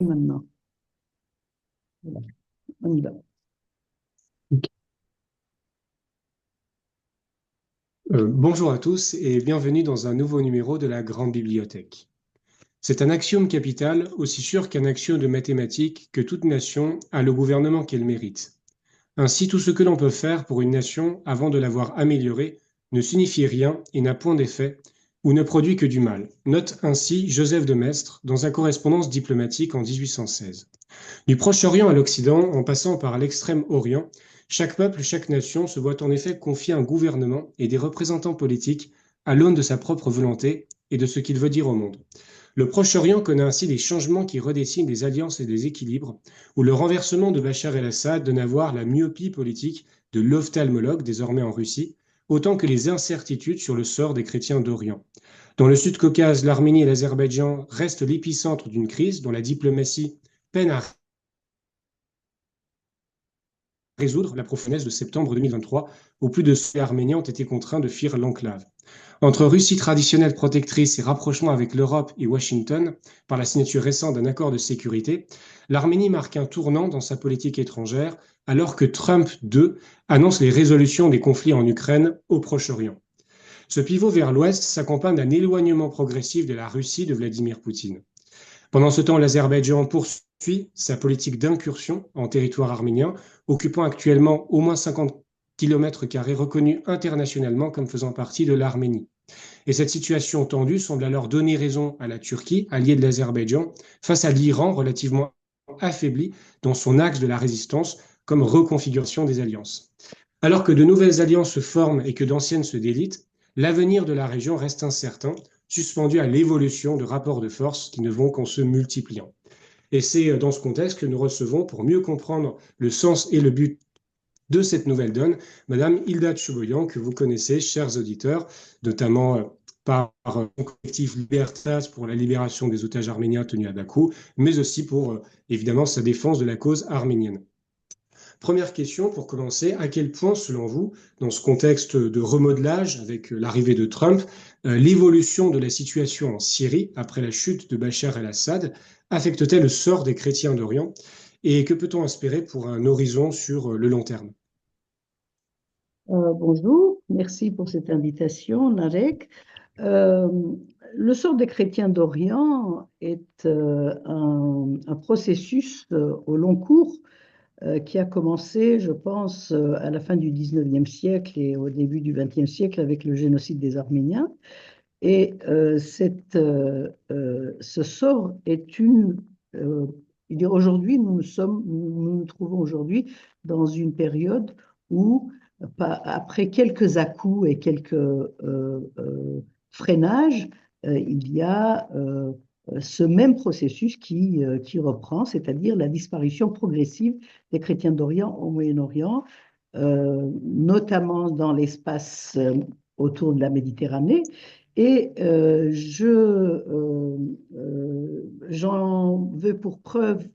Maintenant. Voilà, on y va. Bonjour à tous et bienvenue dans un nouveau numéro de la Grande Bibliothèque. C'est un axiome capital, aussi sûr qu'un axiome de mathématiques, que toute nation a le gouvernement qu'elle mérite. Ainsi, tout ce que l'on peut faire pour une nation avant de l'avoir améliorée ne signifie rien et n'a point d'effet, ou ne produit que du mal. Note ainsi Joseph de Maistre dans sa correspondance diplomatique en 1816. Du Proche-Orient à l'Occident, en passant par l'Extrême-Orient, chaque peuple, chaque nation se voit en effet confier un gouvernement et des représentants politiques à l'aune de sa propre volonté et de ce qu'il veut dire au monde. Le Proche-Orient connaît ainsi des changements qui redessinent des alliances et des équilibres, où le renversement de Bachar el-Assad donne à voir la myopie politique de l'ophtalmologue, désormais en Russie, autant que les incertitudes sur le sort des chrétiens d'Orient. Dans le Sud-Caucase, l'Arménie et l'Azerbaïdjan restent l'épicentre d'une crise dont la diplomatie peine à résoudre la profonesse de septembre 2023, où plus de ceux arméniens ont été contraints de fuir l'enclave. Entre Russie traditionnelle protectrice et rapprochement avec l'Europe et Washington, par la signature récente d'un accord de sécurité, l'Arménie marque un tournant dans sa politique étrangère, alors que Trump II annonce les résolutions des conflits en Ukraine au Proche-Orient. Ce pivot vers l'Ouest s'accompagne d'un éloignement progressif de la Russie de Vladimir Poutine. Pendant ce temps, l'Azerbaïdjan poursuit sa politique d'incursion en territoire arménien, occupant actuellement au moins 50 km² reconnus internationalement comme faisant partie de l'Arménie. Et cette situation tendue semble alors donner raison à la Turquie, alliée de l'Azerbaïdjan, face à l'Iran relativement affaibli dans son axe de la résistance comme reconfiguration des alliances. Alors que de nouvelles alliances se forment et que d'anciennes se délitent, l'avenir de la région reste incertain, suspendu à l'évolution de rapports de force qui ne vont qu'en se multipliant. Et c'est dans ce contexte que nous recevons, pour mieux comprendre le sens et le but de cette nouvelle donne, Madame Hilda Tchouboyan, que vous connaissez, chers auditeurs, notamment par son collectif Libertas pour la libération des otages arméniens tenus à Bakou, mais aussi pour, évidemment, sa défense de la cause arménienne. Première question pour commencer, à quel point, selon vous, dans ce contexte de remodelage avec l'arrivée de Trump, l'évolution de la situation en Syrie après la chute de Bachar el-Assad affecte-t-elle le sort des chrétiens d'Orient et que peut-on espérer pour un horizon sur le long terme? Bonjour, merci pour cette invitation, Narek. Euh, le sort des chrétiens d'Orient est un processus au long cours qui a commencé, je pense, à la fin du 19e siècle et au début du 20e siècle avec le génocide des Arméniens. Et ce sort est euh, aujourd'hui, nous nous trouvons aujourd'hui dans une période où, après quelques à-coups et quelques freinages, il y a ce même processus qui reprend, c'est-à-dire la disparition progressive des chrétiens d'Orient au Moyen-Orient, notamment dans l'espace autour de la Méditerranée. Et j'en veux pour preuve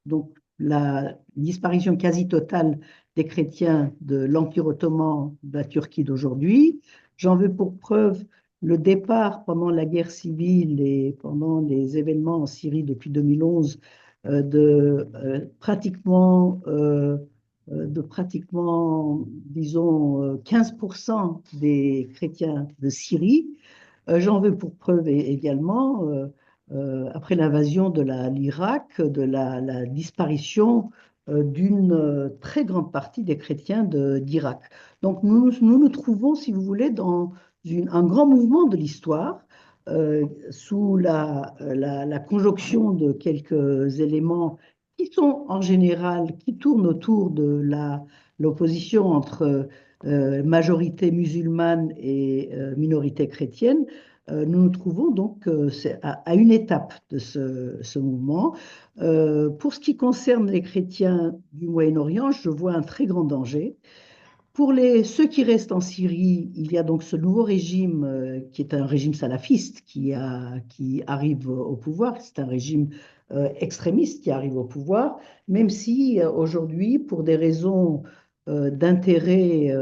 donc la disparition quasi totale des chrétiens de l'Empire ottoman de la Turquie d'aujourd'hui. J'en veux pour preuve le départ pendant la guerre civile et pendant les événements en Syrie depuis 2011 de pratiquement, disons, 15% des chrétiens de Syrie. J'en veux pour preuve également, après l'invasion de l'Irak, de la disparition d'une très grande partie des chrétiens d'Irak. Donc nous trouvons, si vous voulez, dans un grand mouvement de l'histoire, sous la conjonction de quelques éléments qui sont en général, qui tournent autour de l'opposition entre majorité musulmane et minorité chrétienne. Nous nous trouvons donc à une étape de ce mouvement. Pour ce qui concerne les chrétiens du Moyen-Orient, je vois un très grand danger. Pour ceux qui restent en Syrie, il y a donc ce nouveau régime qui est un régime salafiste qui arrive au pouvoir. C'est un régime extrémiste qui arrive au pouvoir, même si aujourd'hui, pour des raisons d'intérêt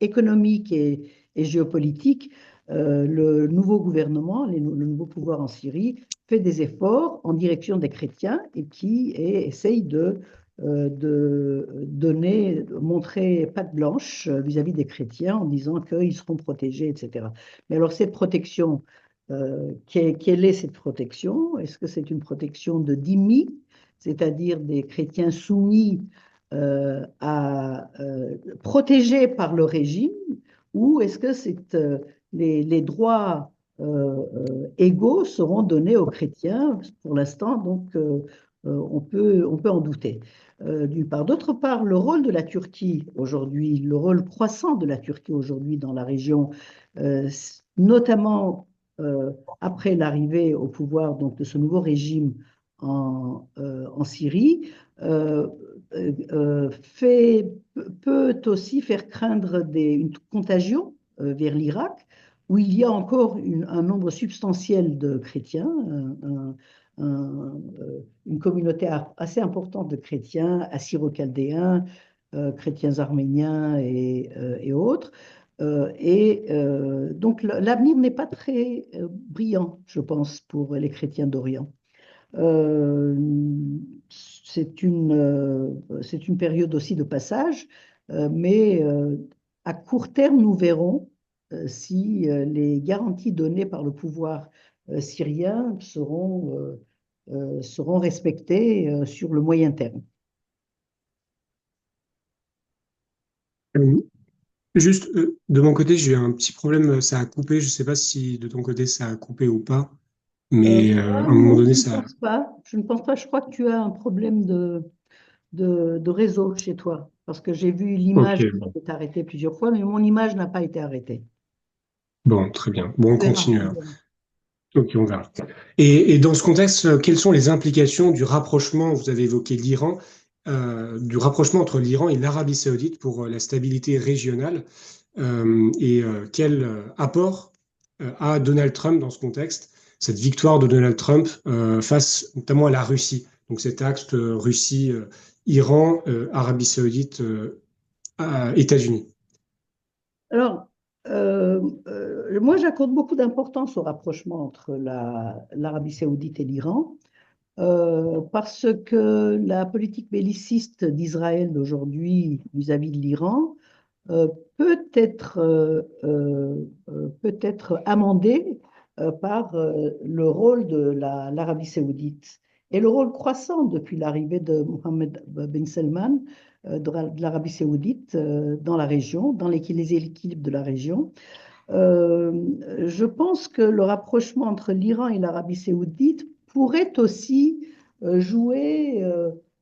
économique et géopolitique, le nouveau gouvernement, le nouveau pouvoir en Syrie fait des efforts en direction des chrétiens et qui essaye de montrer patte blanche vis-à-vis des chrétiens en disant qu'ils seront protégés, etc. Mais alors cette protection, quelle est cette protection? Est-ce que c'est une protection de dhimmi, c'est-à-dire des chrétiens soumis protégés par le régime, ou est-ce que les droits égaux seront donnés aux chrétiens pour l'instant, donc on peut en douter. D'une part. D'autre part, le rôle de la Turquie aujourd'hui, le rôle croissant de la Turquie aujourd'hui dans la région, euh, notamment après l'arrivée au pouvoir donc, de ce nouveau régime en Syrie, euh, peut aussi faire craindre une contagion vers l'Irak, où il y a encore un nombre substantiel de chrétiens, une communauté assez importante de chrétiens, assyro-chaldéens, chrétiens arméniens et autres. Donc l'avenir n'est pas très brillant, je pense, pour les chrétiens d'Orient. Euh, c'est une période aussi de passage, mais à court terme, nous verrons si les garanties données par le pouvoir syrien seront respectées sur le moyen terme. Euh, Juste, de mon côté, j'ai eu un petit problème, ça a coupé. Je ne sais pas si de ton côté ça a coupé ou pas, mais à un moment Non, donné, je ne ça. pense pas. Je ne pense pas. Je crois que tu as un problème de réseau chez toi, parce que j'ai vu Ok, l'image qui bon. s'est arrêtée plusieurs fois, mais mon image n'a pas été arrêtée. Bon, très bien. Bon, on Tu verras, continue tu alors. verras. Ok, on verra. Et dans ce contexte, quelles sont les implications du rapprochement, vous avez évoqué l'Iran, du rapprochement entre l'Iran et l'Arabie Saoudite pour la stabilité régionale, quel apport a Donald Trump dans ce contexte, cette victoire de Donald Trump face notamment à la Russie, donc cet axe Russie, Iran, Arabie Saoudite, États-Unis. Alors, moi, j'accorde beaucoup d'importance au rapprochement entre l'Arabie saoudite et l'Iran, parce que la politique belliciste d'Israël d'aujourd'hui vis-à-vis de l'Iran euh, peut être amendée par le rôle de l'Arabie saoudite et le rôle croissant depuis l'arrivée de Mohammed Ben Salman de l'Arabie saoudite dans la région, dans les équilibres de la région. Euh, je pense que le rapprochement entre l'Iran et l'Arabie saoudite pourrait aussi jouer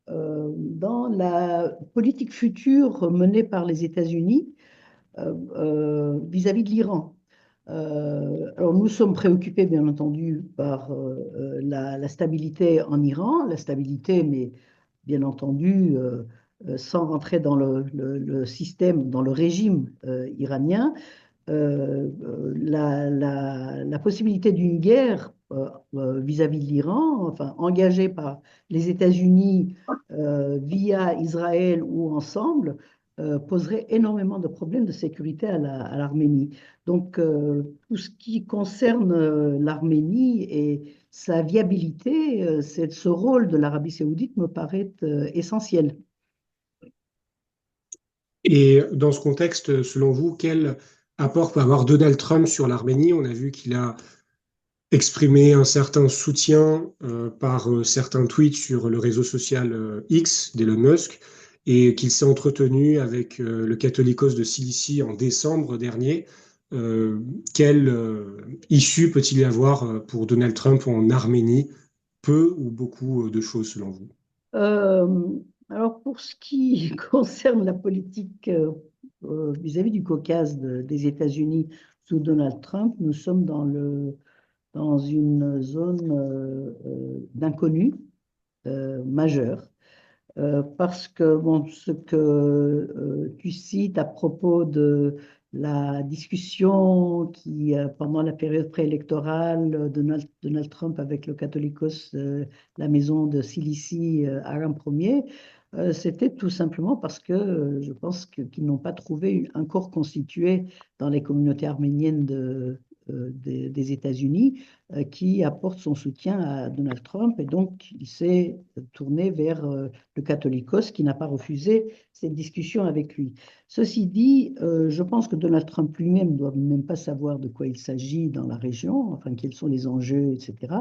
dans la politique future menée par les États-Unis vis-à-vis de l'Iran. Alors nous sommes préoccupés, bien entendu, par la stabilité en Iran, la stabilité, mais bien entendu, sans rentrer dans le système, dans le régime iranien, la possibilité d'une guerre vis-à-vis de l'Iran, enfin engagée par les États-Unis via Israël ou ensemble, poserait énormément de problèmes de sécurité à l'Arménie. Donc, tout ce qui concerne l'Arménie et sa viabilité, ce rôle de l'Arabie saoudite me paraît essentiel. Et dans ce contexte, selon vous, quel apport peut avoir Donald Trump sur l'Arménie? On a vu qu'il a exprimé un certain soutien par certains tweets sur le réseau social X d'Elon Musk et qu'il s'est entretenu avec le Catholicos de Cilicie en décembre dernier. Euh, quelle issue peut-il y avoir pour Donald Trump en Arménie? Peu ou beaucoup de choses selon vous? Euh, alors, pour ce qui concerne la politique vis-à-vis du Caucase des États-Unis sous Donald Trump, nous sommes dans une zone d'inconnu majeur. Parce que bon, ce que tu cites à propos de la discussion pendant la période préélectorale, Donald Trump avec le Catholicos, la maison de Cilicie, Aram Ier, c'était tout simplement parce que je pense qu'ils n'ont pas trouvé un corps constitué dans les communautés arméniennes des États-Unis qui apporte son soutien à Donald Trump. Et donc, il s'est tourné vers le catholicos qui n'a pas refusé cette discussion avec lui. Ceci dit, je pense que Donald Trump lui-même ne doit même pas savoir de quoi il s'agit dans la région, enfin, quels sont les enjeux, etc.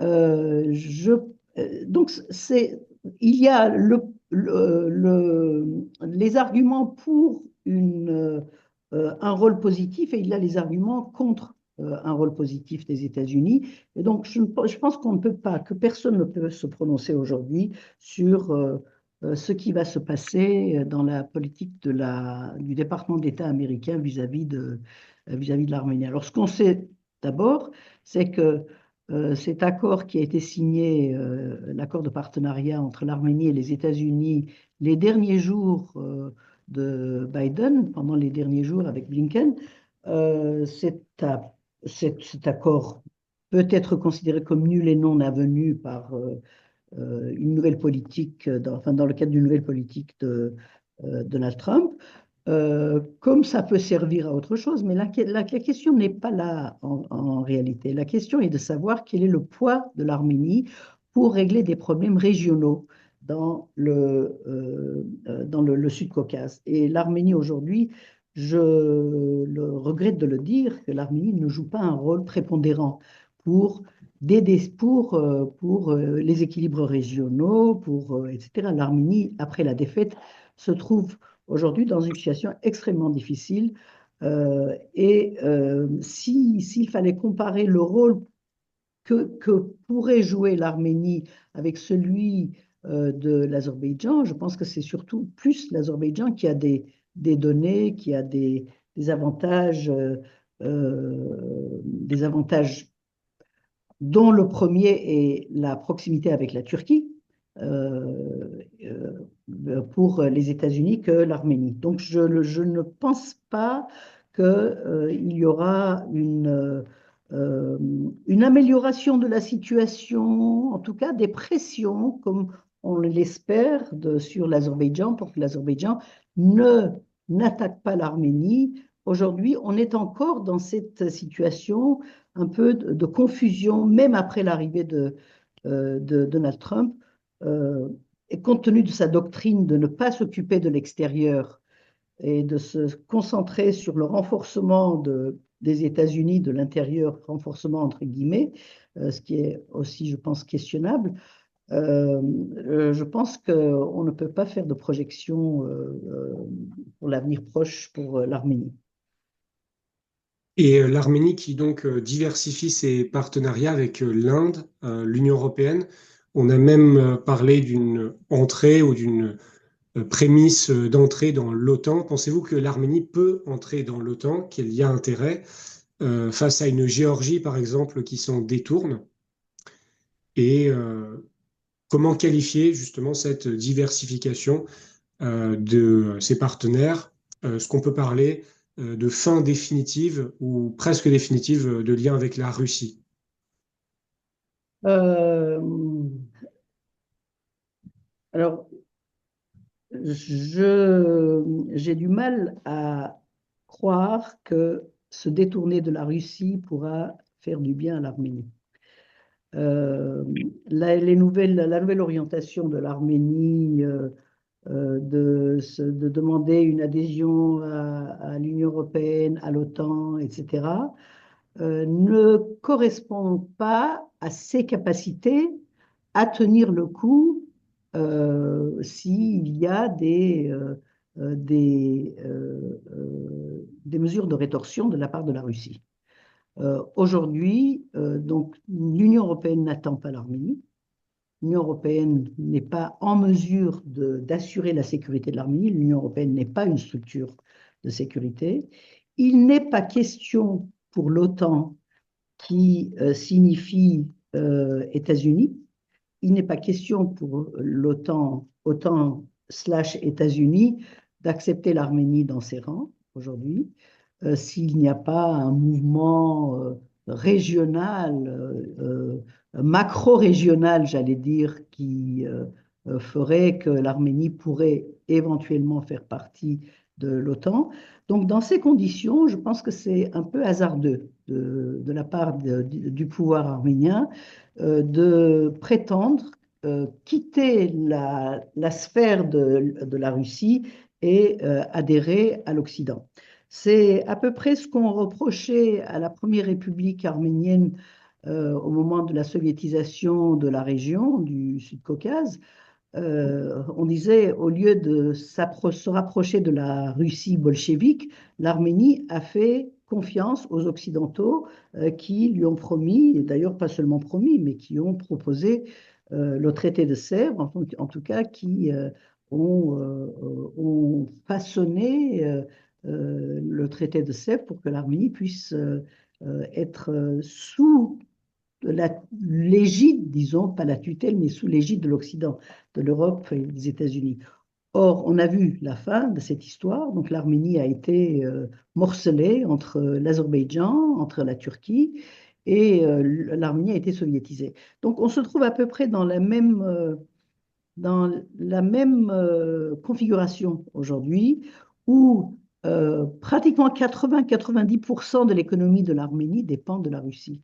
Euh, je, donc, il y a les arguments pour un rôle positif et il y a les arguments contre un rôle positif des États-Unis. Et donc, je pense qu'on ne peut pas, que personne ne peut se prononcer aujourd'hui sur ce qui va se passer dans la politique du département d'État américain vis-à-vis de l'Arménie. Alors, ce qu'on sait d'abord, c'est que cet accord qui a été signé, l'accord de partenariat entre l'Arménie et les États-Unis, les derniers jours de Biden, pendant les derniers jours avec Blinken, cet accord peut être considéré comme nul et non avenu par une nouvelle politique, enfin, dans le cadre d'une nouvelle politique de Donald Trump. Comme ça peut servir à autre chose, mais la question n'est pas là en réalité. La question est de savoir quel est le poids de l'Arménie pour régler des problèmes régionaux dans le Sud-Caucase. Et l'Arménie aujourd'hui, je regrette de le dire, que l'Arménie ne joue pas un rôle prépondérant pour pour les équilibres régionaux, etc. L'Arménie, après la défaite, se trouve aujourd'hui dans une situation extrêmement difficile. S'il fallait comparer le rôle que pourrait jouer l'Arménie avec celui de l'Azerbaïdjan, je pense que c'est surtout plus l'Azerbaïdjan qui a des données, qui a des avantages, des avantages dont le premier est la proximité avec la Turquie pour les États-Unis que l'Arménie. Donc je ne pense pas qu'il y aura une amélioration de la situation, en tout cas des pressions, comme on l'espère, sur l'Azerbaïdjan pour que l'Azerbaïdjan ne n'attaque pas l'Arménie. Aujourd'hui, on est encore dans cette situation un peu de confusion, même après l'arrivée de Donald Trump, euh, et compte tenu de sa doctrine de ne pas s'occuper de l'extérieur et de se concentrer sur le renforcement des États-Unis de l'intérieur, renforcement entre guillemets, ce qui est aussi, je pense, questionnable. Je pense qu'on ne peut pas faire de projection pour l'avenir proche pour l'Arménie. Et l'Arménie qui donc diversifie ses partenariats avec l'Inde, l'Union européenne. On a même parlé d'une entrée ou d'une prémisse d'entrée dans l'OTAN. Pensez-vous que l'Arménie peut entrer dans l'OTAN, qu'il y a intérêt face à une Géorgie, par exemple, qui s'en détourne? Et comment qualifier justement cette diversification de ses partenaires? Ce qu'on peut parler de fin définitive ou presque définitive de lien avec la Russie. Euh, alors, j'ai du mal à croire que se détourner de la Russie pourra faire du bien à l'Arménie. Euh, la nouvelle orientation de l'Arménie de demander une adhésion à l'Union européenne, à l'OTAN, etc., ne correspond pas à ses capacités à tenir le coup s'il y a des mesures de rétorsion de la part de la Russie. Aujourd'hui, donc, l'Union européenne n'attend pas l'Arménie. L'Union européenne n'est pas en mesure d'assurer la sécurité de l'Arménie. L'Union européenne n'est pas une structure de sécurité. Il n'est pas question pour l'OTAN, qui signifie États-Unis, il n'est pas question pour OTAN/États-Unis d'accepter l'Arménie dans ses rangs aujourd'hui, s'il n'y a pas un mouvement régional, macro-régional, j'allais dire, qui ferait que l'Arménie pourrait éventuellement faire partie de l'OTAN. Donc, dans ces conditions, je pense que c'est un peu hasardeux de la part du pouvoir arménien de prétendre quitter la sphère de la Russie et adhérer à l'Occident. C'est à peu près ce qu'on reprochait à la première République arménienne au moment de la soviétisation de la région du Sud-Caucase. On disait, au lieu de se rapprocher de la Russie bolchevique, l'Arménie a fait confiance aux Occidentaux qui lui ont promis, et d'ailleurs pas seulement promis, mais qui ont proposé le traité de Sèvres, en tout cas qui ont façonné le traité de Sèvres pour que l'Arménie puisse être sous l'égide, disons, pas la tutelle, mais sous l'égide de l'Occident, de l'Europe et des États-Unis. Or, on a vu la fin de cette histoire. Donc, l'Arménie a été morcelée entre l'Azerbaïdjan, entre la Turquie, et l'Arménie a été soviétisée. Donc, on se trouve à peu près dans la même configuration aujourd'hui, où pratiquement 80-90% de l'économie de l'Arménie dépend de la Russie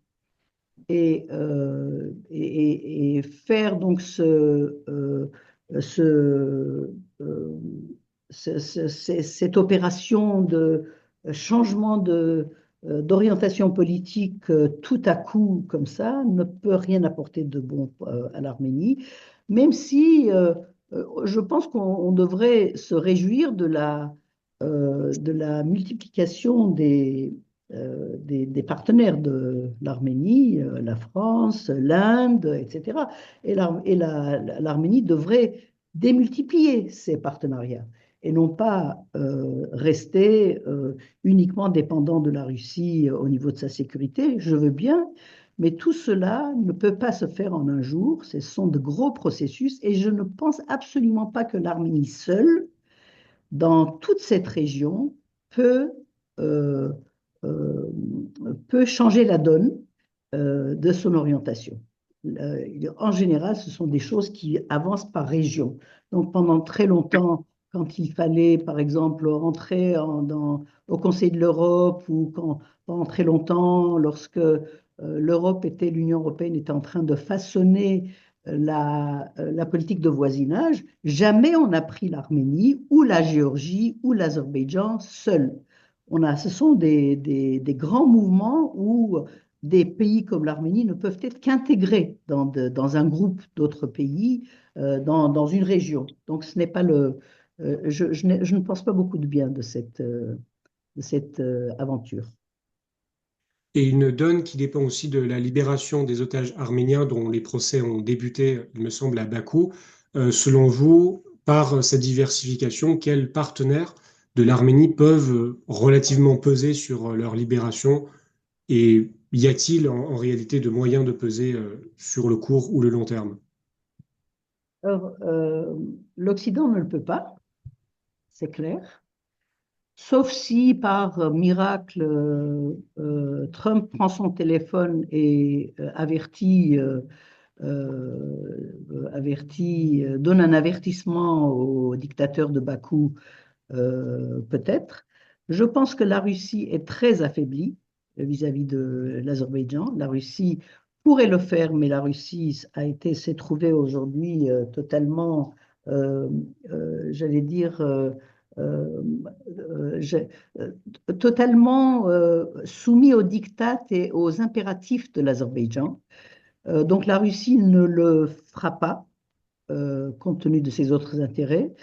et faire donc ce, euh, cette opération de changement d'orientation politique tout à coup comme ça ne peut rien apporter de bon à l'Arménie, même si je pense qu'on devrait se réjouir de la multiplication des partenaires de l'Arménie, la France, l'Inde, etc. Et l'Arménie devrait démultiplier ses partenariats et non pas rester uniquement dépendant de la Russie au niveau de sa sécurité. Je veux bien, mais tout cela ne peut pas se faire en un jour. Ce sont de gros processus et je ne pense absolument pas que l'Arménie seule dans toute cette région peut, euh, euh, peut changer la donne de son orientation. En général, ce sont des choses qui avancent par région. Donc pendant très longtemps, quand il fallait, par exemple, rentrer au Conseil de l'Europe ou pendant très longtemps, lorsque l'Union européenne était en train de façonner la politique de voisinage, jamais on n'a pris l'Arménie ou la Géorgie ou l'Azerbaïdjan seuls. Ce sont des grands mouvements où des pays comme l'Arménie ne peuvent être qu'intégrés dans un groupe d'autres pays, dans une région. Donc ce n'est pas je ne pense pas beaucoup de bien de cette aventure. Et une donne qui dépend aussi de la libération des otages arméniens dont les procès ont débuté, il me semble, à Bakou. Selon vous, par cette diversification, quels partenaires de l'Arménie peuvent relativement peser sur leur libération? Et y a-t-il en réalité de moyens de peser sur le court ou le long terme? Alors, l'Occident ne le peut pas, c'est clair. Sauf si par miracle, Trump prend son téléphone et donne un avertissement au dictateur de Bakou, peut-être. Je pense que la Russie est très affaiblie vis-à-vis de l'Azerbaïdjan. La Russie pourrait le faire, mais la Russie s'est trouvée aujourd'hui totalement, euh, j'allais dire, euh, je- euh, totalement soumis aux diktats et aux impératifs de l'Azerbaïdjan. Donc la Russie ne le fera pas, compte tenu de ses autres intérêts.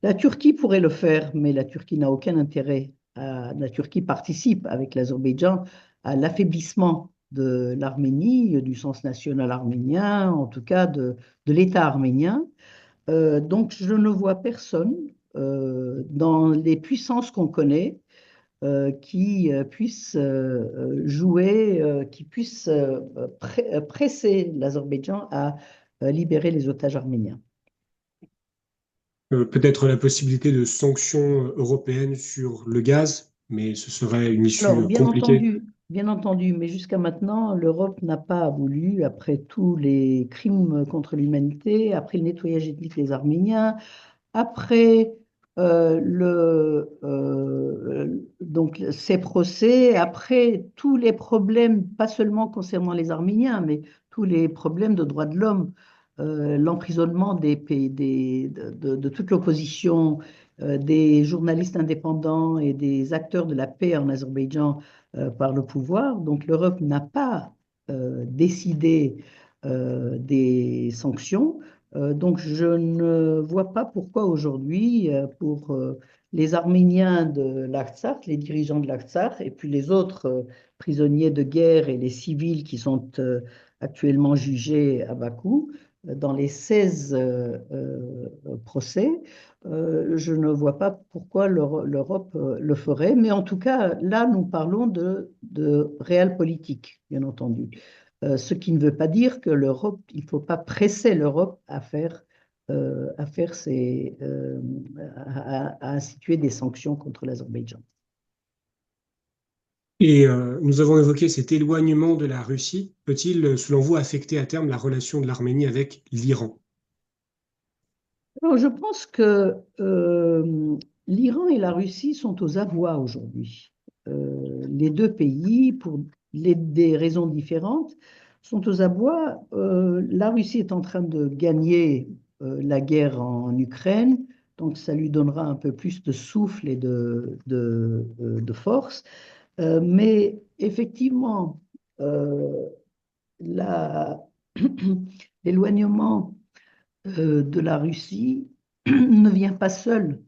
La Turquie pourrait le faire, mais la Turquie n'a aucun intérêt. La Turquie participe avec l'Azerbaïdjan à l'affaiblissement de l'Arménie, du sens national arménien, en tout cas de l'État arménien. Donc je ne vois personne dans les puissances qu'on connaît qui puisse jouer, qui puisse presser l'Azerbaïdjan à libérer les otages arméniens. Peut-être la possibilité de sanctions européennes sur le gaz, mais ce serait une issue Alors, compliquée. bien entendu, mais jusqu'à maintenant, l'Europe n'a pas voulu, après tous les crimes contre l'humanité, après le nettoyage ethnique des Arméniens, après Donc ces procès, après tous les problèmes, pas seulement concernant les Arméniens, mais tous les problèmes de droits de l'homme, l'emprisonnement de toute l'opposition, des journalistes indépendants et des acteurs de la paix en Azerbaïdjan par le pouvoir. Donc l'Europe n'a pas décidé des sanctions. Donc, je ne vois pas pourquoi aujourd'hui, pour les Arméniens de l'Artsakh, les dirigeants de l'Artsakh, et puis les autres prisonniers de guerre et les civils qui sont actuellement jugés à Bakou, dans les 16 procès, je ne vois pas pourquoi l'Europe le ferait. Mais en tout cas, là, nous parlons de réel politique, bien entendu. Ce qui ne veut pas dire que l'Europe, il ne faut pas presser l'Europe à faire à instituer des sanctions contre l'Azerbaïdjan. Et nous avons évoqué cet éloignement de la Russie. Peut-il, selon vous, affecter à terme la relation de l'Arménie avec l'Iran? Alors, je pense que l'Iran et la Russie sont aux abois aujourd'hui. Les deux pays, pour des raisons différentes, sont aux abois. La Russie est en train de gagner la guerre en Ukraine, donc ça lui donnera un peu plus de souffle et de force. Mais effectivement, la- l'éloignement de la Russie ne vient pas seul.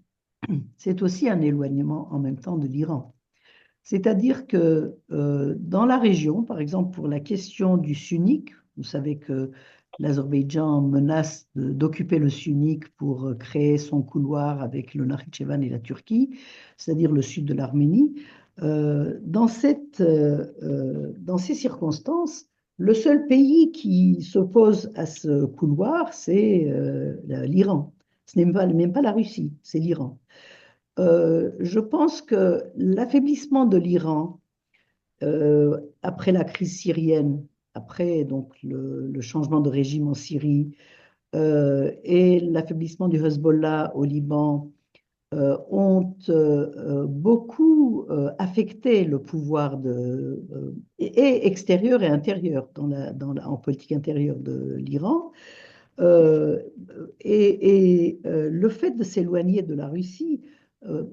C'est aussi un éloignement en même temps de l'Iran. C'est-à-dire que dans la région, par exemple pour la question du sunnique, vous savez que l'Azerbaïdjan menace d'occuper le sunnique pour créer son couloir avec le Nakhitchevan et la Turquie, c'est-à-dire le sud de l'Arménie. Dans ces circonstances, le seul pays qui s'oppose à ce couloir, c'est l'Iran. Ce n'est même pas la Russie, c'est l'Iran. Je pense que l'affaiblissement de l'Iran après la crise syrienne, après donc le changement de régime en Syrie et l'affaiblissement du Hezbollah au Liban ont beaucoup affecté le pouvoir et extérieur et intérieur en politique intérieure de l'Iran. Euh, le fait de s'éloigner de la Russie euh,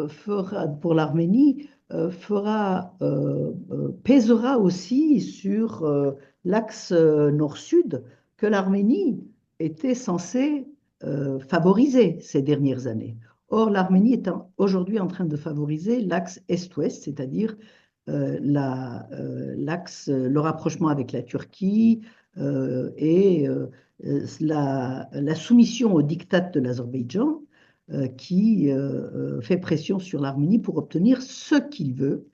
fera, pour l'Arménie, pèsera aussi sur l'axe nord-sud que l'Arménie était censée favoriser ces dernières années. Or, l'Arménie est aujourd'hui en train de favoriser l'axe est-ouest, c'est-à-dire le rapprochement avec la Turquie et la soumission au diktat de l'Azerbaïdjan qui fait pression sur l'Arménie pour obtenir ce qu'il veut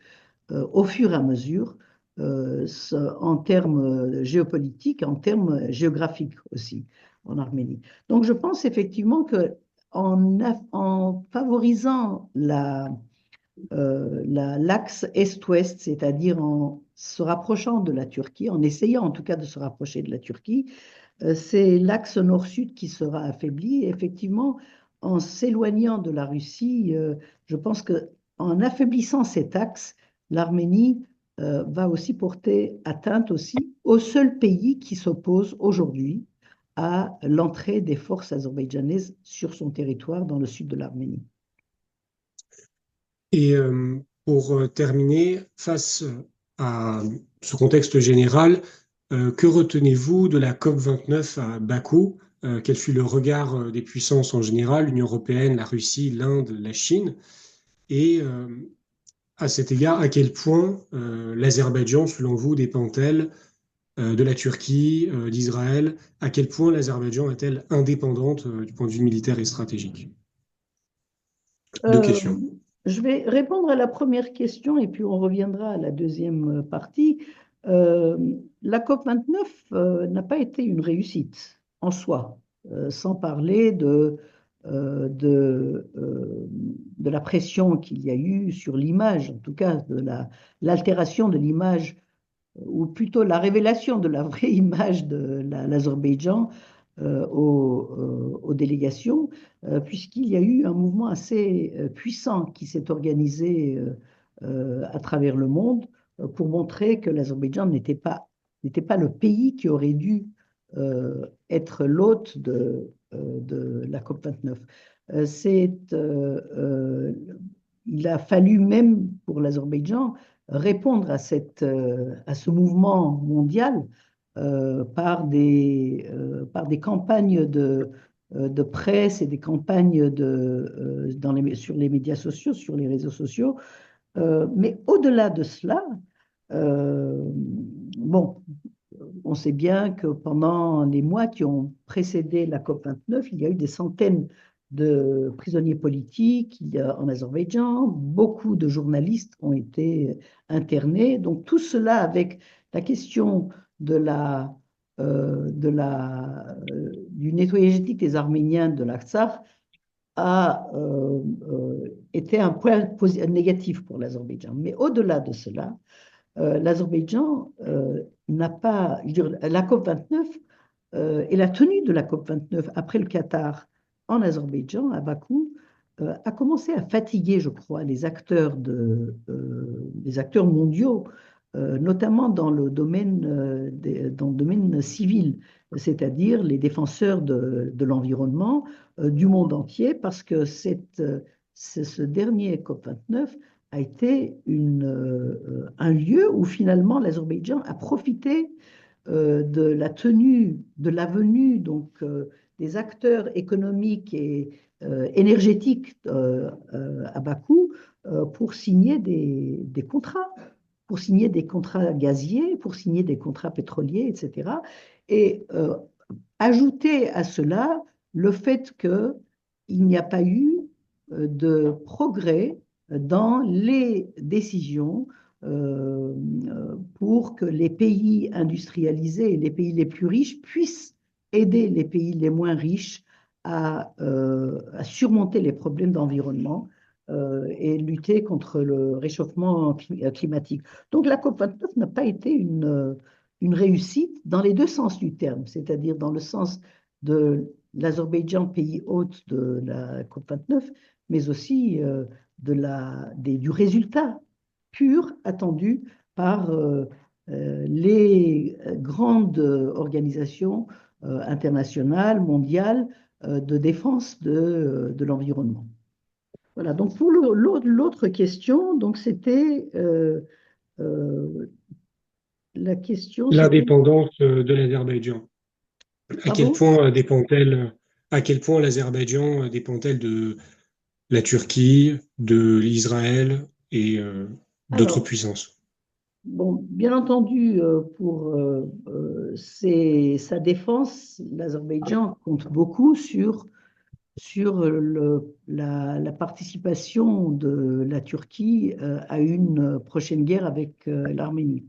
au fur et à mesure en termes géopolitiques, en termes géographiques aussi en Arménie. Donc je pense effectivement que en favorisant l'axe est-ouest, c'est-à-dire en se rapprochant de la Turquie, en essayant en tout cas de se rapprocher de la Turquie, c'est l'axe nord-sud qui sera affaibli. Et effectivement, en s'éloignant de la Russie, je pense que en affaiblissant cet axe, l'Arménie va aussi porter atteinte aussi au seul pays qui s'oppose aujourd'hui à l'entrée des forces azerbaïdjanaises sur son territoire dans le sud de l'Arménie. Et pour terminer, face à ce contexte général, que retenez-vous de la COP29 à Bakou? Quel fut le regard des puissances en général, l'Union européenne, la Russie, l'Inde, la Chine? Et à cet égard, à quel point l'Azerbaïdjan, selon vous, dépend-elle de la Turquie, d'Israël? À quel point l'Azerbaïdjan est-elle indépendante du point de vue militaire et stratégique? Deux Euh, questions. je vais répondre à la première question et puis on reviendra à la deuxième partie. La COP29 n'a pas été une réussite en soi, sans parler de la pression qu'il y a eu sur l'image, en tout cas l'altération de l'image, ou plutôt la révélation de la vraie image de l'Azerbaïdjan aux délégations, puisqu'il y a eu un mouvement assez puissant qui s'est organisé à travers le monde pour montrer que l'Azerbaïdjan n'était pas le pays qui aurait dû être l'hôte de la COP29. Euh, c'est, euh, euh, il a fallu même pour l'Azerbaïdjan répondre à ce mouvement mondial par des campagnes de presse et des campagnes sur les médias sociaux, sur les réseaux sociaux. Mais au-delà de cela, euh, bon, on sait bien que pendant les mois qui ont précédé la COP29, il y a eu des centaines de prisonniers politiques en Azerbaïdjan. Beaucoup de journalistes ont été internés. Donc tout cela avec la question de du nettoyage éthique des Arméniens de l'Artsakh a été un point négatif pour l'Azerbaïdjan. Mais au-delà de cela, l'Azerbaïdjan n'a pas, je veux dire, la COP29 et la tenue de la COP29 après le Qatar en Azerbaïdjan, à Bakou, a commencé à fatiguer, je crois, les acteurs mondiaux, notamment dans le domaine civil, c'est-à-dire les défenseurs de l'environnement du monde entier, parce que ce dernier COP29 a été un lieu où finalement l'Azerbaïdjan a profité de la venue des acteurs économiques et énergétiques à Bakou pour signer des contrats, pour signer des contrats gaziers, pour signer des contrats pétroliers, etc. Et ajouter à cela le fait qu'il n'y a pas eu de progrès dans les décisions pour que les pays industrialisés et les pays les plus riches puissent aider les pays les moins riches à surmonter les problèmes d'environnement et lutter contre le réchauffement climatique. Donc la COP29 n'a pas été une réussite dans les deux sens du terme, c'est-à-dire dans le sens de l'Azerbaïdjan, pays hôte de la COP29, mais aussi du résultat pur attendu par les grandes organisations internationales, mondiales, de défense de l'environnement. Voilà, donc pour l'autre question, donc c'était la question, c'était, L'indépendance de l'Azerbaïdjan. pardon? À quel point l'Azerbaïdjan dépend-elle de la Turquie, de l'Israël et d'autres Alors, puissances? bon, bien entendu, pour sa défense, l'Azerbaïdjan compte beaucoup sur la participation de la Turquie à une prochaine guerre avec l'Arménie.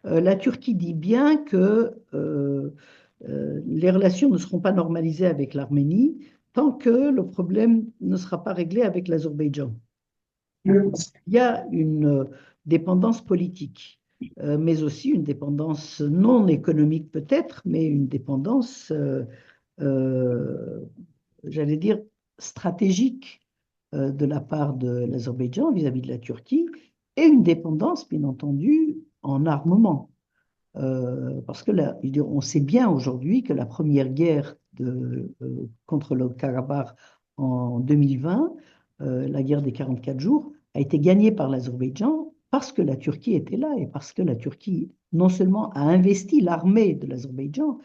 La Turquie dit bien que les relations ne seront pas normalisées avec l'Arménie tant que le problème ne sera pas réglé avec l'Azerbaïdjan. Il y a une dépendance politique, mais aussi une dépendance non économique peut-être, mais une dépendance, euh, j'allais dire, stratégique de la part de l'Azerbaïdjan vis-à-vis de la Turquie, et une dépendance, bien entendu, en armement. Parce que là, je veux dire, on sait bien aujourd'hui que la première guerre contre le Karabakh en 2020, la guerre des 44 jours, a été gagnée par l'Azerbaïdjan parce que la Turquie était là et parce que la Turquie non seulement a investi l'armée de l'Azerbaïdjan,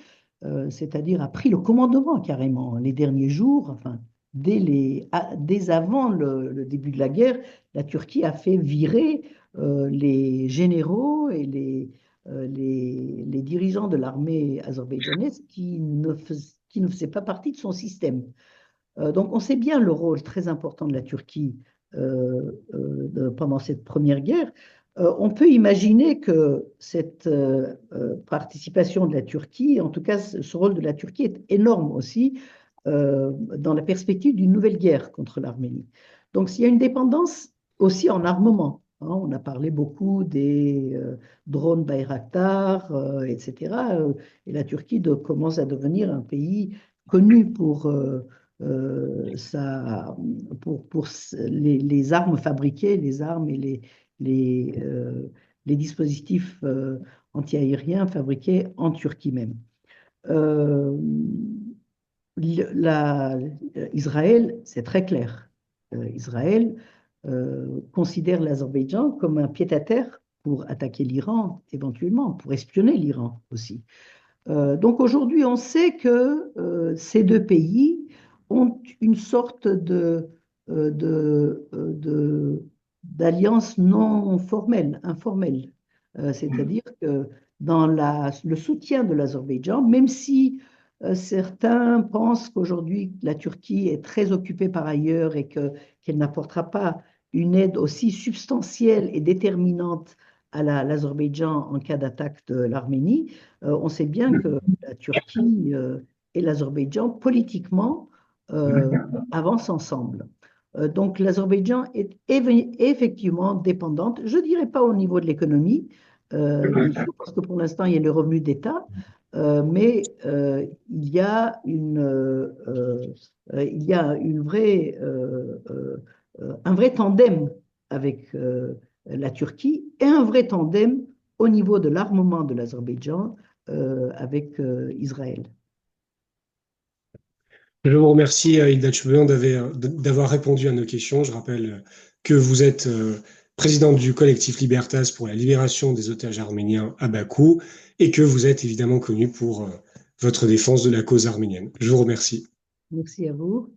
c'est-à-dire a pris le commandement carrément les derniers jours, enfin, dès avant le début de la guerre, la Turquie a fait virer les généraux et les dirigeants de l'armée azerbaïdjanaise qui ne faisaient pas partie de son système. Donc on sait bien le rôle très important de la Turquie pendant cette première guerre. On peut imaginer que cette participation de la Turquie, en tout cas ce rôle de la Turquie est énorme aussi dans la perspective d'une nouvelle guerre contre l'Arménie. Donc s'il y a une dépendance aussi en armement, On a parlé beaucoup des drones Bayraktar, etc. Et la Turquie commence à devenir un pays connu sa, les armes fabriquées, les armes et les, euh, les dispositifs antiaériens fabriqués en Turquie même. Euh, Israël, c'est très clair. Israël considère l'Azerbaïdjan comme un pied-à-terre pour attaquer l'Iran, éventuellement, pour espionner l'Iran aussi. Donc aujourd'hui, on sait que ces deux pays ont une sorte d'alliance non formelle, informelle. C'est-à-dire que dans le soutien de l'Azerbaïdjan, même si certains pensent qu'aujourd'hui la Turquie est très occupée par ailleurs et qu'elle n'apportera pas une aide aussi substantielle et déterminante à l'Azerbaïdjan en cas d'attaque de l'Arménie, on sait bien que la Turquie et l'Azerbaïdjan, politiquement, avancent ensemble. Donc l'Azerbaïdjan est effectivement dépendante, je ne dirais pas au niveau de l'économie, bien sûr, parce que pour l'instant, il y a le revenu d'État, mais il y a un vrai tandem avec la Turquie et un vrai tandem au niveau de l'armement de l'Azerbaïdjan avec Israël. Je vous remercie, Hilda Choubean, d'avoir répondu à nos questions. Je rappelle que vous êtes présidente du collectif Libertas pour la libération des otages arméniens à Bakou et que vous êtes évidemment connue pour votre défense de la cause arménienne. Je vous remercie. Merci à vous.